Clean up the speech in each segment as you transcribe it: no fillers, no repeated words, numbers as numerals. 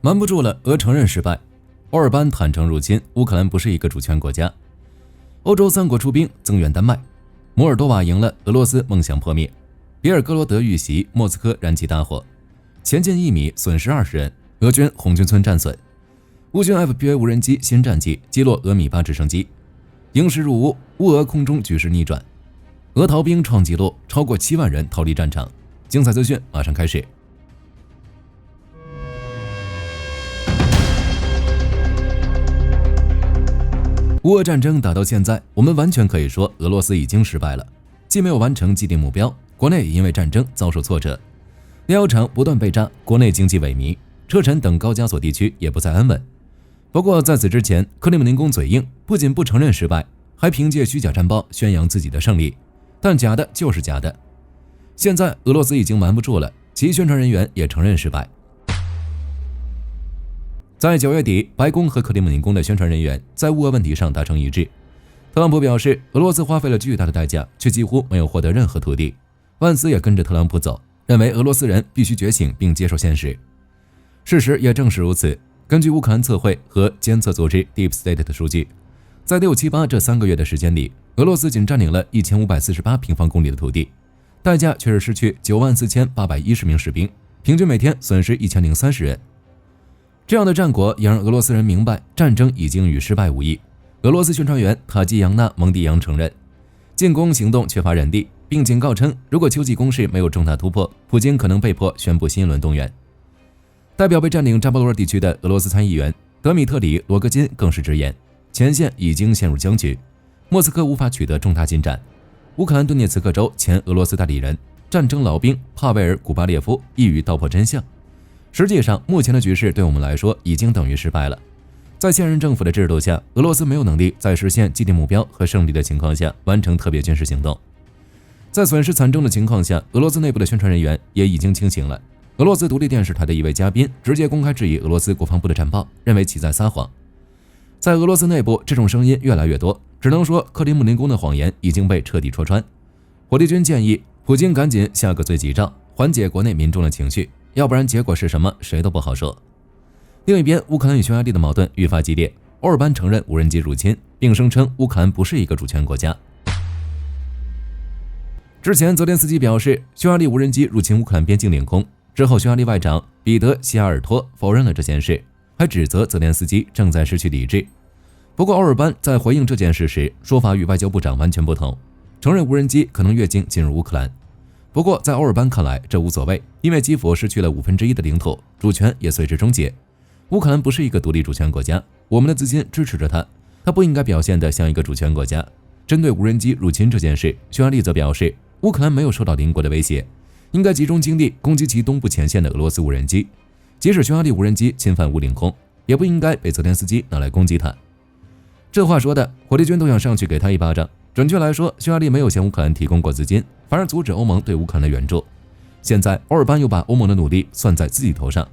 瞒不住了，俄承认失败。欧尔班坦诚入侵乌克兰不是一个主权国家。欧洲3国出兵增援丹麦。摩尔多瓦赢了，俄罗斯梦想破灭。别尔哥罗德遇袭，莫斯科燃起大火。前进1米，损失20人，俄军红军村战损。乌军 FPV 无人机新战绩击落俄米8直升机。营时入乌，乌俄空中局势逆转。俄逃兵创纪录，超过7万人逃离战场。精彩资讯马上开始。乌俄战争打到现在，我们完全可以说俄罗斯已经失败了，既没有完成既定目标，国内也因为战争遭受挫折，炼油厂不断被炸，国内经济萎靡，车臣等高加索地区也不再安稳。不过在此之前，克里姆林宫嘴硬，不仅不承认失败，还凭借虚假战报宣扬自己的胜利，但假的就是假的。现在俄罗斯已经瞒不住了，其宣传人员也承认失败。在9月底，白宫和克里姆林宫的宣传人员在乌俄问题上达成一致。特朗普表示，俄罗斯花费了巨大的代价，却几乎没有获得任何土地。万斯也跟着特朗普走，认为俄罗斯人必须觉醒并接受现实。事实也正是如此。根据乌克兰测绘和监测组织 Deep State 的数据，在6、7、8这3个月的时间里，俄罗斯仅占领了1548平方公里的土地，代价却是失去94810名士兵，平均每天损失1030人。这样的战果也让俄罗斯人明白，战争已经与失败无异。俄罗斯宣传员塔季扬娜·蒙蒂扬承认，进攻行动缺乏忍力，并警告称，如果秋季攻势没有重大突破，普京可能被迫宣布新一轮动员。代表被占领扎波罗热地区的俄罗斯参议员德米特里·罗戈金更是直言，前线已经陷入僵局，莫斯科无法取得重大进展。乌克兰顿涅茨克州前俄罗斯代理人、战争老兵帕维尔·古巴列夫一语道破真相。实际上，目前的局势对我们来说已经等于失败了。在现任政府的制度下，俄罗斯没有能力在实现既定目标和胜利的情况下完成特别军事行动。在损失惨重的情况下，俄罗斯内部的宣传人员也已经清醒了。俄罗斯独立电视台的一位嘉宾直接公开质疑俄罗斯国防部的战报，认为其在撒谎。在俄罗斯内部，这种声音越来越多，只能说克里姆林宫的谎言已经被彻底戳穿。火力军建议普京赶紧下个罪己诏，缓解国内民众的情绪，要不然结果是什么，谁都不好说。另一边，乌克兰与匈牙利的矛盾愈发激烈。欧尔班承认无人机入侵，并声称乌克兰不是一个主权国家。之前，泽连斯基表示匈牙利无人机入侵乌克兰边境领空，之后匈牙利外长彼得·希亚尔托否认了这件事，还指责泽连斯基正在失去理智。不过，欧尔班在回应这件事时，说法与外交部长完全不同，承认无人机可能越境进入乌克兰。不过，在欧尔班看来，这无所谓，因为基辅失去了1/5的领土，主权也随之终结。乌克兰不是一个独立主权国家，我们的资金支持着它，它不应该表现得像一个主权国家。针对无人机入侵这件事，匈牙利则表示，乌克兰没有受到邻国的威胁，应该集中精力攻击其东部前线的俄罗斯无人机。即使匈牙利无人机侵犯乌领空，也不应该被泽连斯基拿来攻击它。这话说的，火力军都想上去给他一巴掌。准确来说，匈牙利没有向乌克兰提供过资金，反而阻止欧盟对乌克兰的援助。现在欧尔班又把欧盟的努力算在自己头上，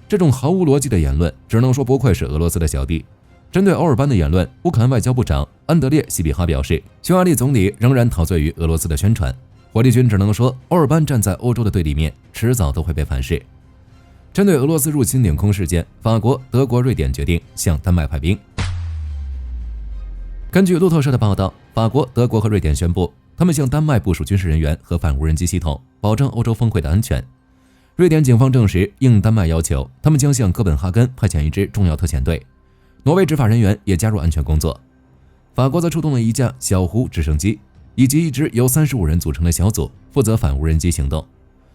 这种毫无逻辑的言论，只能说不愧是俄罗斯的小弟。针对欧尔班的言论，乌克兰外交部长安德烈·西比哈表示，匈牙利总理仍然陶醉于俄罗斯的宣传。火力军只能说，欧尔班站在欧洲的对立面，迟早都会被反噬。针对俄罗斯入侵领空事件，法国、德国、瑞典决定向丹麦派兵。根据路透社的报道，法国、德国和瑞典宣布，他们向丹麦部署军事人员和反无人机系统，保证欧洲峰会的安全。瑞典警方证实，应丹麦要求，他们将向哥本哈根派遣一支重要特遣队。挪威执法人员也加入安全工作。法国则出动了一架小胡直升机，以及一支由35人组成的小组，负责反无人机行动。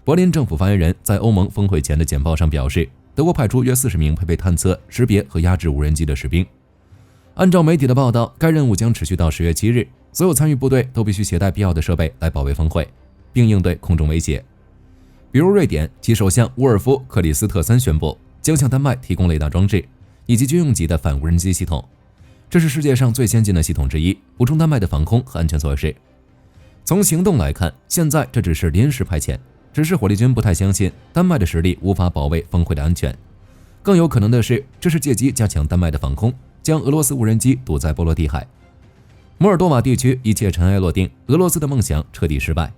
柏林政府发言人在欧盟峰会前的简报上表示，德国派出约40名配备探测、识别和压制无人机的士兵。按照媒体的报道，该任务将持续到10月7日，所有参与部队都必须携带必要的设备来保卫峰会，并应对空中威胁。比如瑞典，其首相沃尔夫·克里斯特森宣布将向丹麦提供雷达装置以及军用级的反无人机系统，这是世界上最先进的系统之一，补充丹麦的防空和安全措施。从行动来看，现在这只是临时派遣，只是火力军不太相信丹麦的实力无法保卫峰会的安全。更有可能的是，这是借机加强丹麦的防空，将俄罗斯无人机堵在波罗的海。摩尔多瓦地区一切尘埃落定，俄罗斯的梦想彻底失败。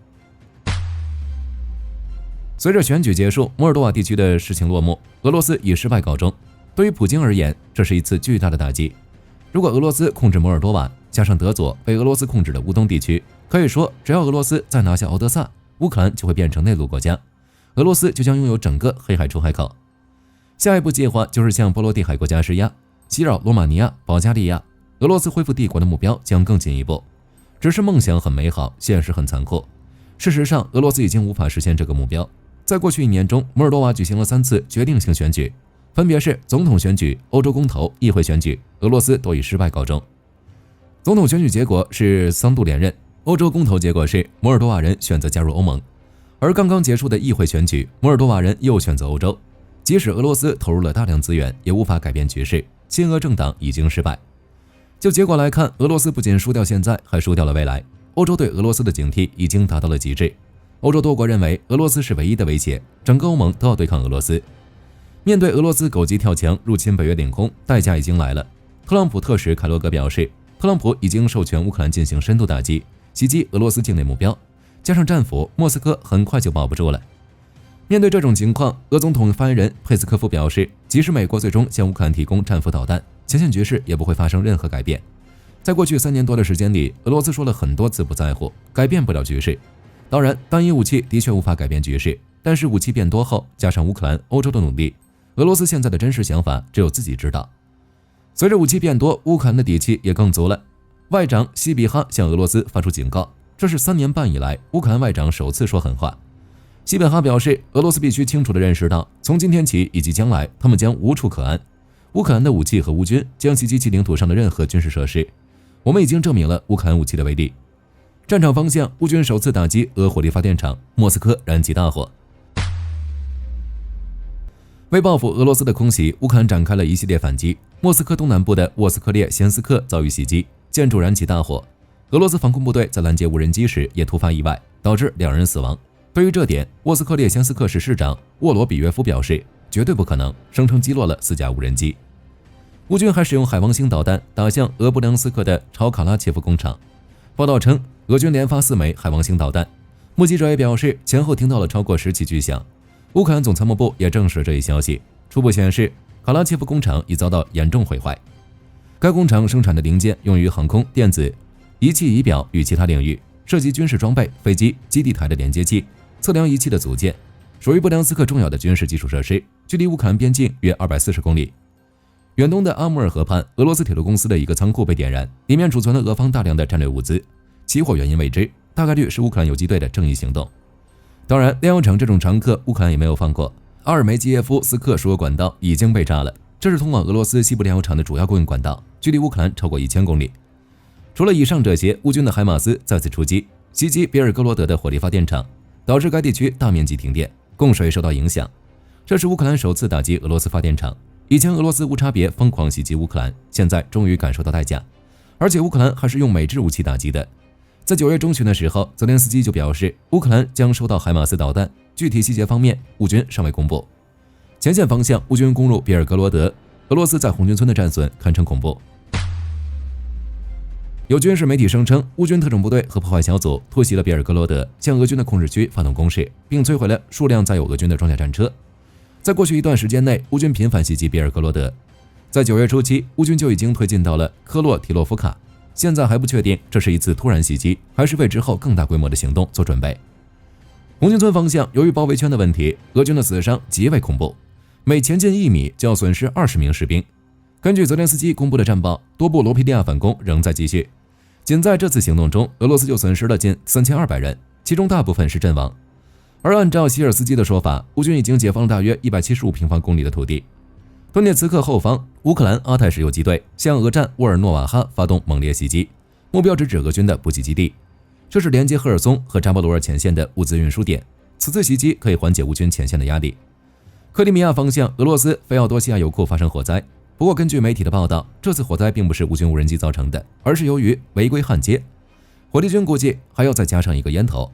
随着选举结束，摩尔多瓦地区的事情落幕，俄罗斯以失败告终。对于普京而言，这是一次巨大的打击。如果俄罗斯控制摩尔多瓦，加上德佐被俄罗斯控制的乌东地区，可以说只要俄罗斯再拿下敖德萨，乌克兰就会变成内陆国家，俄罗斯就将拥有整个黑海出海口。下一步计划就是向波罗的海国家施压，袭扰罗马尼亚、保加利亚。俄罗斯恢复帝国的目标将更进一步。只是梦想很美好，现实很残酷。事实上，俄罗斯已经无法实现这个目标。在过去1年中，摩尔多瓦举行了3次决定性选举，分别是总统选举、欧洲公投、议会选举，俄罗斯都以失败告终。总统选举结果是桑杜连任，欧洲公投结果是摩尔多瓦人选择加入欧盟，而刚刚结束的议会选举，摩尔多瓦人又选择欧洲。即使俄罗斯投入了大量资源，也无法改变局势，亲俄政党已经失败。就结果来看，俄罗斯不仅输掉现在，还输掉了未来。欧洲对俄罗斯的警惕已经达到了极致。欧洲多国认为俄罗斯是唯一的威胁，整个欧盟都要对抗俄罗斯。面对俄罗斯狗急跳墙入侵北约领空，代价已经来了。特朗普特使凯洛格表示，特朗普已经授权乌克兰进行深度打击，袭击俄罗斯境内目标，加上战俘，莫斯科很快就保不住了。面对这种情况，俄总统发言人佩斯科夫表示，即使美国最终向乌克兰提供战斧导弹，前线局势也不会发生任何改变。在过去3年多的时间里，俄罗斯说了很多次不在乎，改变不了局势。当然，单一武器的确无法改变局势，但是武器变多后，加上乌克兰、欧洲的努力，俄罗斯现在的真实想法只有自己知道。随着武器变多，乌克兰的底气也更足了。外长西比哈向俄罗斯发出警告，这是3年半以来乌克兰外长首次说狠话。西比哈表示，俄罗斯必须清楚地认识到，从今天起以及将来，他们将无处可安。乌克兰的武器和乌军将袭击其领土上的任何军事设施。我们已经证明了乌克兰武器的威力。战场方向，乌军首次打击俄火力发电厂，莫斯科燃起大火。为报复俄罗斯的空袭，乌克兰展开了一系列反击。莫斯科东南部的沃斯科列先斯克遭遇袭击，建筑燃起大火。俄罗斯防空部队在拦截无人机时也突发意外，导致2人死亡。对于这点，沃斯科列先斯克市市长沃罗比约夫表示，绝对不可能，声称击落了4架无人机。乌军还使用海王星导弹打向俄布良斯克的朝卡拉切夫工厂。报道称，俄军连发4枚海王星导弹。目击者也表示，前后听到了超过10起巨响。乌克兰总参谋部也证实这一消息。初步显示，卡拉切夫工厂已遭到严重毁坏。该工厂生产的零件用于航空、电子、仪器仪表与其他领域，涉及军事装备、飞机、基地台的连接器、测量仪器的组件，属于布良斯克重要的军事基础设施，距离乌克兰边境约240公里。远东的阿穆尔河畔，俄罗斯铁路公司的一个仓库被点燃，里面储存了俄方大量的战略物资，起火原因未知，大概率是乌克兰游击队的正义行动。当然，炼油厂这种常客，乌克兰也没有放过。阿尔梅基耶夫斯克输油管道已经被炸了，这是通往俄罗斯西部炼油厂的主要供应管道，距离乌克兰超过1000公里。除了以上这些，乌军的海马斯再次出击，袭击别尔哥罗德的火力发电厂，导致该地区大面积停电，供水受到影响。这是乌克兰首次打击俄罗斯发电厂。以前俄罗斯无差别疯狂袭击乌克兰，现在终于感受到代价，而且乌克兰还是用美制武器打击的。在9月中旬的时候，泽连斯基就表示乌克兰将收到海马斯导弹，具体细节方面乌军尚未公布。前线方向，乌军攻入比尔格罗德，俄罗斯在红军村的战损堪称恐怖。有军事媒体声称，乌军特种部队和破坏小组突袭了比尔格罗德，向俄军的控制区发动攻势，并摧毁了数辆载有俄军的装甲战车。在过去一段时间内，乌军频繁袭击比尔格罗德。在9月初期，乌军就已经推进到了科洛提洛夫卡，现在还不确定这是一次突然袭击，还是为之后更大规模的行动做准备。红军村方向，由于包围圈的问题，俄军的死伤极为恐怖，每前进1米就要损失20名士兵。根据泽连斯基公布的战报，多部罗皮利亚反攻仍在继续。仅在这次行动中，俄罗斯就损失了近3200人，其中大部分是阵亡。而按照希尔斯基的说法，乌军已经解放了大约175平方公里的土地。顿涅茨克后方，乌克兰阿泰什游击队向俄站沃尔诺瓦哈发动猛烈袭击，目标直指俄军的补给基地，这是连接赫尔松和扎波罗尔前线的物资运输点。此次袭击可以缓解乌军前线的压力。克里米亚方向，俄罗斯菲奥多西亚油库发生火灾，不过根据媒体的报道，这次火灾并不是乌军无人机造成的，而是由于违规焊接。火力军估计还要再加上一个烟头。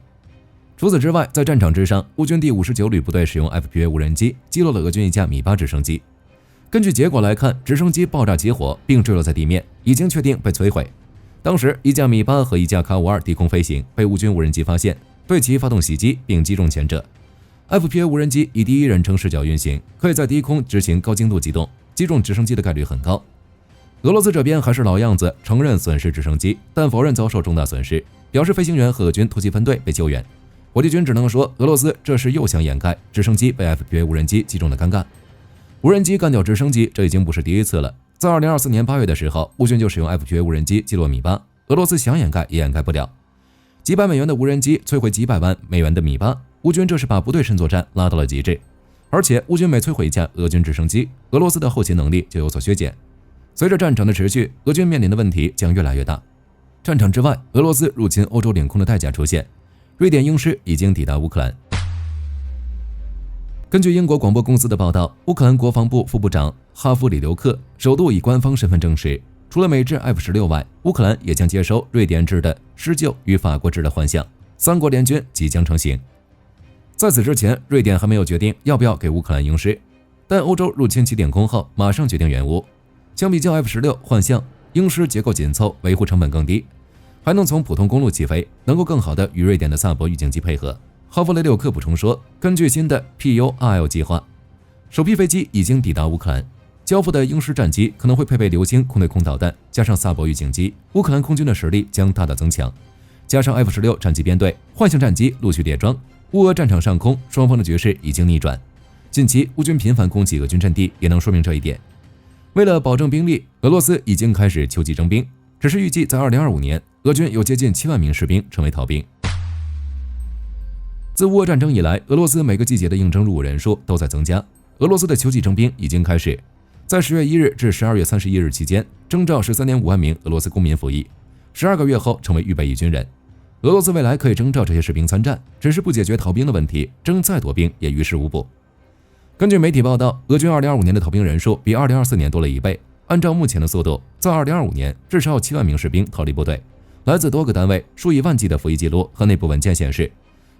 除此之外，在战场之上，乌军第59旅部队使用 FPV 无人机击落了俄军一架米8直升机。根据结果来看，直升机爆炸起火并坠落在地面，已经确定被摧毁。当时一架米8和一架卡52低空飞行，被乌军无人机发现，对其发动袭击并击中前者。FPV 无人机以第一人称视角运行，可以在低空执行高精度机动，击中直升机的概率很高。俄罗斯这边还是老样子，承认损失直升机，但否认遭受重大损失，表示飞行员和俄军突击分队被救援。国际军只能说，俄罗斯这是又想掩盖直升机被 FPV 无人机击中的尴尬。无人机干掉直升机，这已经不是第一次了。在2024年8月的时候，乌军就使用 FPV 无人机击落米八，俄罗斯想掩盖也掩盖不了。几百美元的无人机摧毁几百万美元的米八，乌军这是把不对称作战拉到了极致。而且乌军每摧毁一架俄军直升机，俄罗斯的后勤能力就有所削减。随着战场的持续，俄军面临的问题将越来越大。战场之外，俄罗斯入侵欧洲领空的代价出现，瑞典鹰狮已经抵达乌克兰。根据英国广播公司的报道，乌克兰国防部副部长哈夫里留克首度以官方身份证实，除了美制 F-16外，乌克兰也将接收瑞典制的狮鹫与法国制的幻象，三国联军即将成型。在此之前，瑞典还没有决定要不要给乌克兰鹰狮，但欧洲入侵起点空后，马上决定援乌。相比较 F-16幻象，鹰狮结构紧凑，维护成本更低，还能从普通公路起飞，能够更好的与瑞典的萨博预警机配合。哈弗雷柳克补充说，根据新的 PURL 计划，首批飞机已经抵达乌克兰，交付的鹰狮战机可能会配备流星空对空导弹，加上萨博预警机，乌克兰空军的实力将大大增强。加上 F-16战机编队，幻象战机陆续叠装，乌俄战场上空双方的局势已经逆转。近期乌军频繁攻击俄军阵地，也能说明这一点。为了保证兵力，俄罗斯已经开始秋季征兵，只是预计在2025年，俄军有接近7万名士兵成为逃兵。自乌俄战争以来，俄罗斯每个季节的应征入伍人数都在增加。俄罗斯的秋季征兵已经开始，在10月1日至12月31日期间，征召13.5万名俄罗斯公民服役，12个月后成为预备役军人。俄罗斯未来可以征召这些士兵参战，只是不解决逃兵的问题，征再多兵也于事无补。根据媒体报道，俄军2025年的逃兵人数比2024年多了1倍。按照目前的速度，在2025年至少有7万名士兵逃离部队。来自多个单位、数以万计的服役记录和内部文件显示，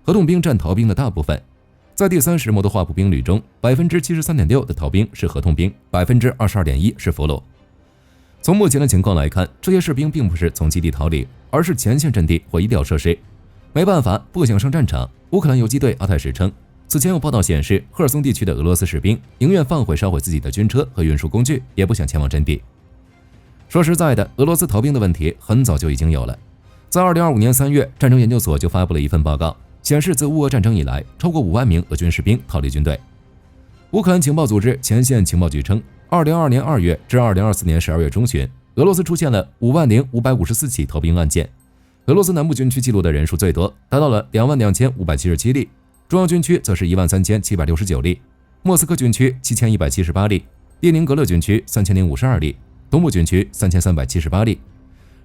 合同兵占逃兵的大部分。在第30摩托化步兵旅中，73.6%的逃兵是合同兵，22.1%是俘虏。从目前的情况来看，这些士兵并不是从基地逃离，而是前线阵地或医疗设施。没办法，不想上战场。乌克兰游击队阿泰什称，此前有报道显示，赫尔松地区的俄罗斯士兵宁愿放毁烧毁自己的军车和运输工具，也不想前往阵地。说实在的，俄罗斯逃兵的问题很早就已经有了。在2025年3月，战争研究所就发布了一份报告，显示自乌俄战争以来，超过5万名俄军士兵逃离军队。乌克兰情报组织前线情报局称，2022年2月至2024年12月中旬，俄罗斯出现了50554起逃兵案件。俄罗斯南部军区记录的人数最多，达到了22577例。中央军区则是13769例，莫斯科军区7178例，列宁格勒军区3052例，东部军区3378例。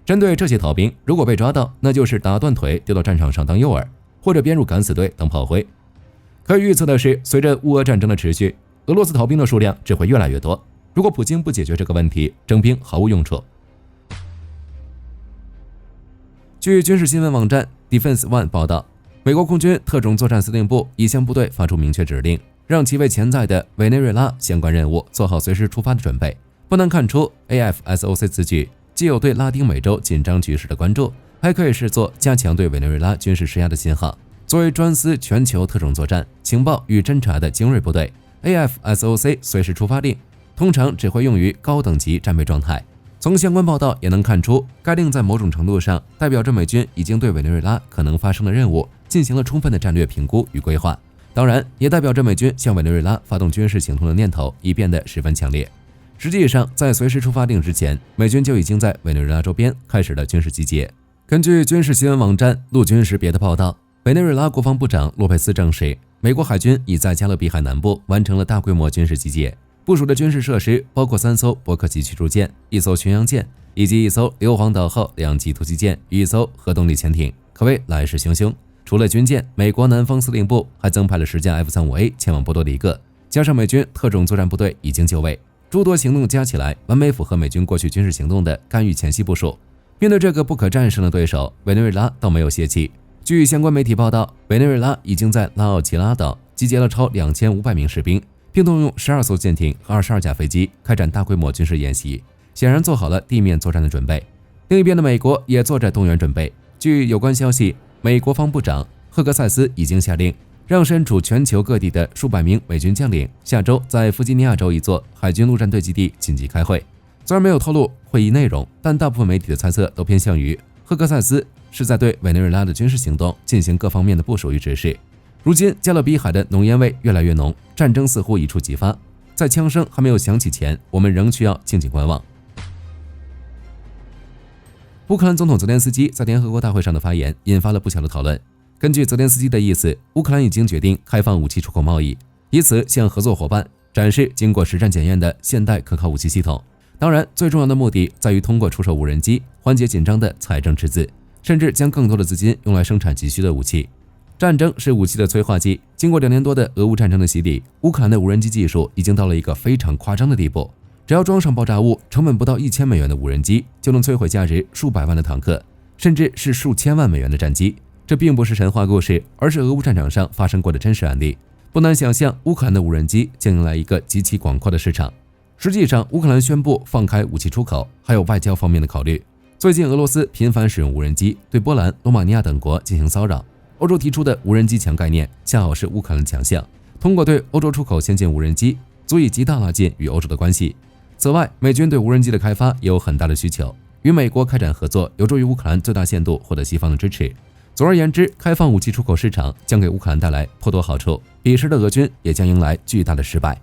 针对这些逃兵，如果被抓到，那就是打断腿丢到战场上当诱饵，或者编入敢死队当炮灰。可以预测的是，随着乌俄战争的持续，俄罗斯逃兵的数量只会越来越多。如果普京不解决这个问题，征兵毫无用处。据军事新闻网站 Defense One 报道，美国空军特种作战司令部已向部队发出明确指令，让其为潜在的委内瑞拉相关任务做好随时出发的准备。不难看出 ，AFSOC 此举既有对拉丁美洲紧张局势的关注，还可以视作加强对委内瑞拉军事施压的信号。作为专司全球特种作战、情报与侦察的精锐部队 ，AFSOC 随时出发令通常只会用于高等级战备状态。从相关报道也能看出，该令在某种程度上代表着美军已经对委内瑞拉可能发生的任务进行了充分的战略评估与规划，当然也代表着美军向委内瑞拉发动军事行动的念头已变得十分强烈。实际上，在随时出发令之前，美军就已经在委内瑞拉周边开始了军事集结。根据军事新闻网站陆军识别的报道，委内瑞拉国防部长洛佩斯证实，美国海军已在加勒比海南部完成了大规模军事集结，部署的军事设施包括3艘伯克级驱逐舰、1艘巡洋舰，以及1艘硫磺岛号2级突击舰与1艘核动力潜艇，可谓来势汹汹。除了军舰，美国南方司令部还增派了10架 F-35A 前往波多黎各，加上美军特种作战部队已经就位，诸多行动加起来，完美符合美军过去军事行动的干预前夕部署。面对这个不可战胜的对手，委内瑞拉倒没有泄气。据相关媒体报道，委内瑞拉已经在拉奥齐拉岛集结了超2500名士兵，并动用12艘舰艇和22架飞机开展大规模军事演习，显然做好了地面作战的准备。另一边的美国也做着动员准备。据有关消息，美国防部长赫格塞斯已经下令让身处全球各地的数百名美军将领下周在弗吉尼亚州一座海军陆战队基地紧急开会。虽然没有透露会议内容，但大部分媒体的猜测都偏向于赫克塞斯是在对委内瑞拉的军事行动进行各方面的部署与指示。如今加勒比海的浓烟味越来越浓，战争似乎一触即发。在枪声还没有响起前，我们仍需要静静观望。乌克兰总统泽连斯基在联合国大会上的发言引发了不小的讨论。根据泽连斯基的意思，乌克兰已经决定开放武器出口贸易，以此向合作伙伴展示经过实战检验的现代可靠武器系统。当然，最重要的目的在于通过出售无人机缓解紧张的财政赤字，甚至将更多的资金用来生产急需的武器。战争是武器的催化剂，经过2年多的俄乌战争的洗礼，乌克兰的无人机技术已经到了一个非常夸张的地步。只要装上爆炸物，成本不到$1000的无人机就能摧毁价值数百万的坦克，甚至是数千万美元的战机。这并不是神话故事，而是俄乌战场上发生过的真实案例。不难想象，乌克兰的无人机将迎来一个极其广阔的市场。实际上，乌克兰宣布放开武器出口，还有外交方面的考虑。最近，俄罗斯频繁使用无人机对波兰、罗马尼亚等国进行骚扰。欧洲提出的无人机墙概念，恰好是乌克兰的强项。通过对欧洲出口先进无人机，足以极大拉近与欧洲的关系。此外，美军对无人机的开发也有很大的需求，与美国开展合作，有助于乌克兰最大限度获得西方的支持。总而言之，开放武器出口市场将给乌克兰带来颇多好处，彼时的俄军也将迎来巨大的失败。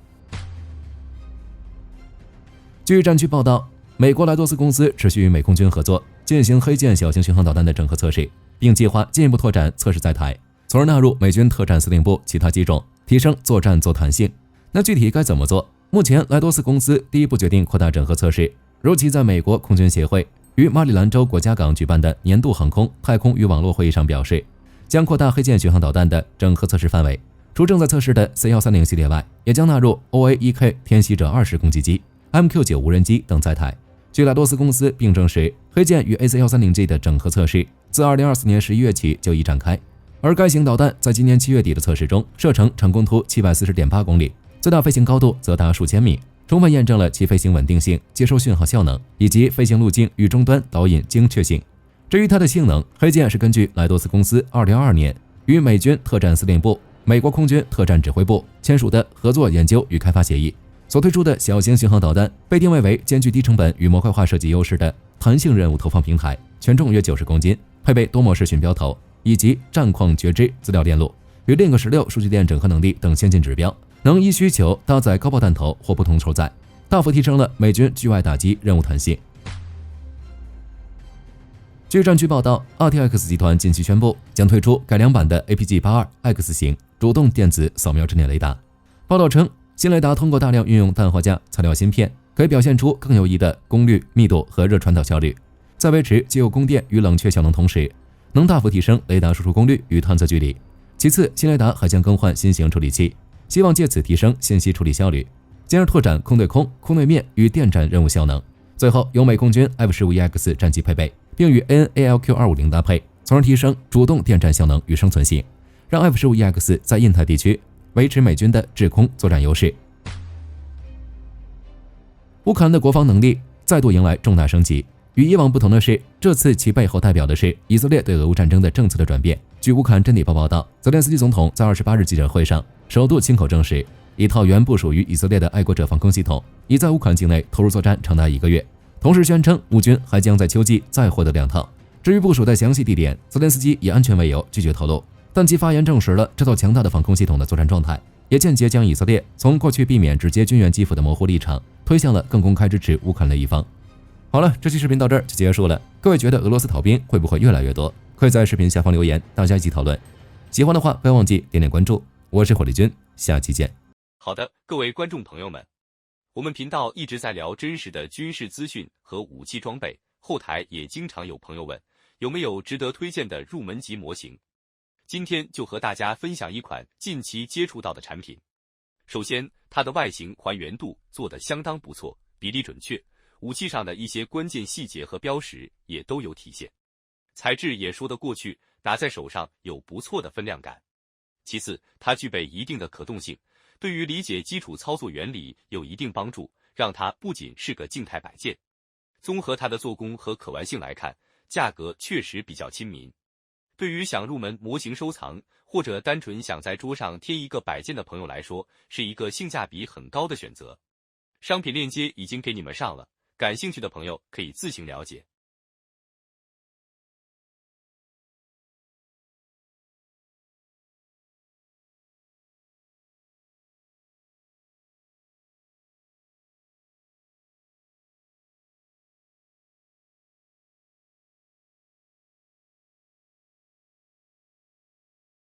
据战区报道，美国莱多斯公司持续与美空军合作，进行黑剑小型巡航导弹的整合测试，并计划进一步拓展测试在台，从而纳入美军特战司令部其他机种，提升作战弹性。那具体该怎么做？目前，莱多斯公司第一步决定扩大整合测试，如其在美国空军协会于马里兰州国家港举办的年度航空、太空与网络会议上表示，将扩大黑剑巡航导弹的整合测试范围，除正在测试的 C130 系列外，也将纳入 OA-1K 天袭者20攻击机、MQ9 无人机等在台。据莱多斯公司并证实，黑剑与 AC130G 的整合测试自2024年11月起就已展开，而该型导弹在今年7月底的测试中，射程成功突 740.8 公里，最大飞行高度则达数千米，充分验证了其飞行稳定性、接收讯号效能以及飞行路径与终端导引精确性。至于它的性能，黑剑是根据莱多斯公司2022年与美军特战司令部、美国空军特战指挥部签署的合作研究与开发协议所推出的小型巡航导弹，被定位为兼具低成本与模块化设计优势的弹性任务投放平台，全重约90公斤，配备多模式巡标头以及战况觉知资料链路与 Link16 数据链整合能力等先进指标，能依需求搭载高爆弹头或不同承载，大幅提升了美军局外打击任务弹性。据战区报道， RTX 集团近期宣布将推出改良版的 APG-82X 型主动电子扫描阵列雷达。报道称，新雷达通过大量运用氮化镓材料芯片，可以表现出更优异的功率、密度和热传导效率，在维持既有供电与冷却效能同时，能大幅提升雷达输出功率与探测距离。其次，新雷达还将更换新型处理器，希望借此提升信息处理效率，进而拓展空对空、空对面与电战任务效能。最后，由美空军 F-15EX 战机配备，并与 AN/ALQ250 搭配，从而提升主动电战效能与生存性，让 F-15EX 在印太地区维持美军的制空作战优势。乌克兰的国防能力再度迎来重大升级，与以往不同的是，这次其背后代表的是以色列对俄乌战争的政策的转变。据乌克兰真理报报道，泽连斯基总统在28日记者会上首度亲口证实，一套原部属于以色列的爱国者防空系统已在乌克兰境内投入作战长达1个月，同时宣称乌军还将在秋季再获得2套。至于部署的详细地点，泽连斯基以安全为由拒绝透露，但其发言证实了这套强大的防空系统的作战状态，也间接将以色列从过去避免直接军援基辅的模糊立场推向了更公开支持乌克兰的一方。好了，这期视频到这儿就结束了。各位觉得俄罗斯逃兵会不会越来越多？可以在视频下方留言，大家一起讨论。喜欢的话不要忘记点点关注。我是火力军，下期见。好的，各位观众朋友们，我们频道一直在聊真实的军事资讯和武器装备，后台也经常有朋友问，有没有值得推荐的入门级模型？今天就和大家分享一款近期接触到的产品。首先，它的外形还原度做得相当不错，比例准确，武器上的一些关键细节和标识也都有体现，材质也说得过去，打在手上有不错的分量感。其次，它具备一定的可动性，对于理解基础操作原理有一定帮助，让它不仅是个静态摆件。综合它的做工和可玩性来看，价格确实比较亲民。对于想入门模型收藏，或者单纯想在桌上贴一个摆件的朋友来说，是一个性价比很高的选择。商品链接已经给你们上了，感兴趣的朋友可以自行了解。